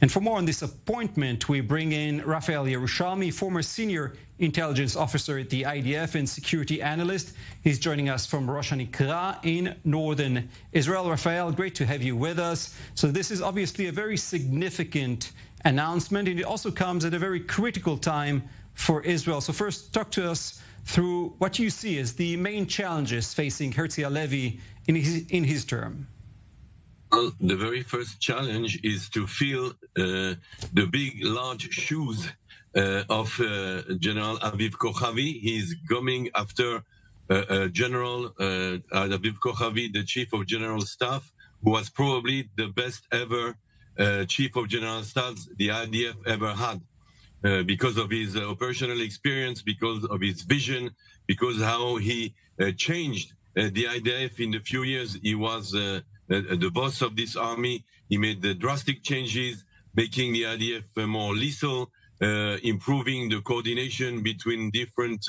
And for more on this appointment, we bring in Raphael Jerusalmy, former senior intelligence officer at the IDF and security analyst. He's joining us from Rosh Hanikra in northern Israel. Raphael, great to have you with us. So this is obviously a very significant announcement, and it also comes at a very critical time for Israel. So first, talk to us through what you see as the main challenges facing Herzi Halevi in his term. Well, the very first challenge is to fill the big, large shoes of General Aviv Kochavi. He's coming after General Aviv Kochavi, the Chief of General Staff, who was probably the best ever Chief of General Staff the IDF ever had, because of his operational experience, because of his vision, because how he changed the IDF in the few years he was the boss of this army. He made the drastic changes, making the IDF more lethal, improving the coordination between different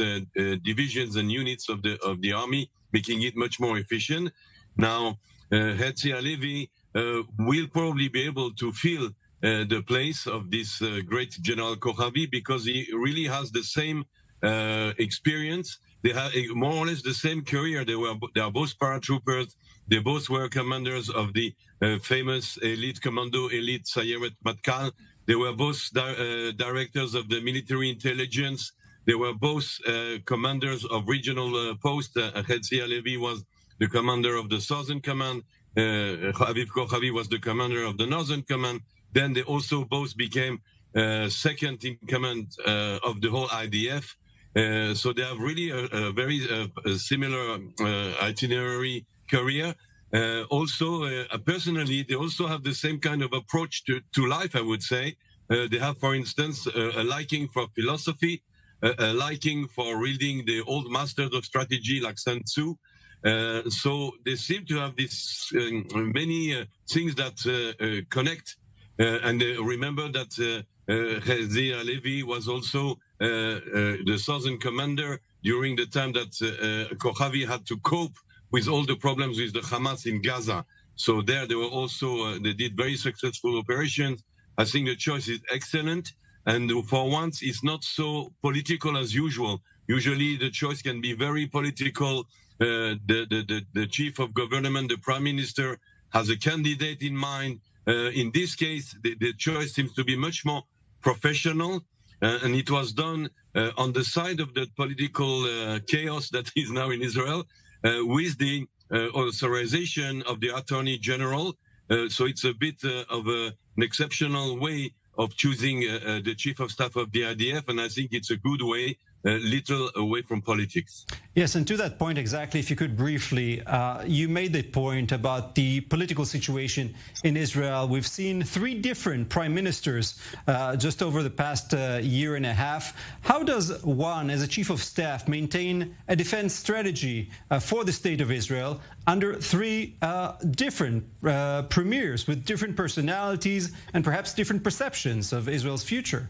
divisions and units of the army, making it much more efficient. Now, Herzi Halevi will probably be able to fill the place of this great General Kochavi, because he really has the same experience. They have more or less the same career. They are both paratroopers. They both were commanders of the famous elite commando, elite Sayeret Matkal. They were both directors of the military intelligence. They were both commanders of regional posts. Herzi Halevi was the commander of the Southern Command. Aviv Kochavi was the commander of the Northern Command. Then they also both became second in command of the whole IDF. So they have really a very similar itinerary career. Also, personally, they also have the same kind of approach to life, I would say. They have, for instance, a liking for philosophy, a liking for reading the old masters of strategy like Sun Tzu. So they seem to have these many things that connect. And remember that Herzi Halevi was also the Southern Commander during the time that Kochavi had to cope with all the problems with the Hamas in Gaza. So there they were also, they did very successful operations. I think the choice is excellent. And for once, it's not so political as usual. Usually the choice can be very political. The chief of government, the prime minister, has a candidate in mind. In this case, the choice seems to be much more professional. And it was done on the side of the political chaos that is now in Israel, with the authorization of the Attorney General. So it's a bit of an exceptional way of choosing the Chief of Staff of the IDF, and I think it's a good way, little away from politics. Yes, and to that point exactly, if you could briefly, you made the point about the political situation in Israel. We've seen 3 different prime ministers just over the past year and a half. How does one, as a chief of staff, maintain a defense strategy for the state of Israel under 3 different premiers with different personalities and perhaps different perceptions of Israel's future?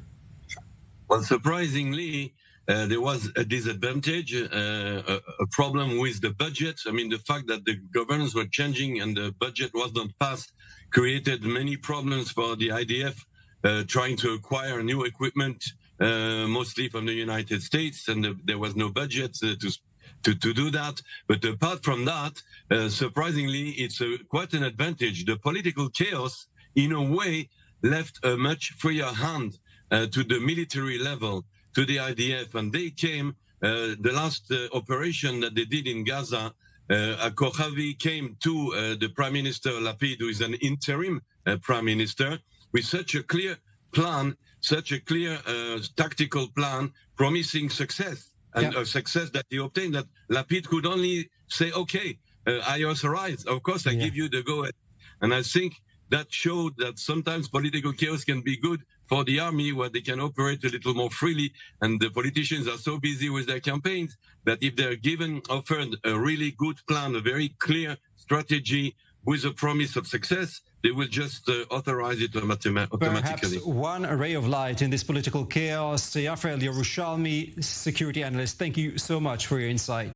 Well, surprisingly, there was a disadvantage, a problem with the budget. I mean, the fact that the governments were changing and the budget was not passed created many problems for the IDF trying to acquire new equipment, mostly from the United States, and there was no budget to do that. But apart from that, surprisingly, it's quite an advantage. The political chaos, in a way, left a much freer hand to the military level, to the IDF, and they came, the last operation that they did in Gaza, Kochavi came to the Prime Minister Lapid, who is an interim Prime Minister, with such a clear plan, such a clear tactical plan, promising success, and a success that he obtained, that Lapid could only say, okay, I authorize, of course I give you the go-ahead. And I think that showed that sometimes political chaos can be good for the army, where they can operate a little more freely, and the politicians are so busy with their campaigns that if they're offered a really good plan, a very clear strategy with a promise of success, they will just authorize it automatically. Perhaps one ray of light in this political chaos. Raphael Jerusalmy, security analyst, thank you so much for your insight.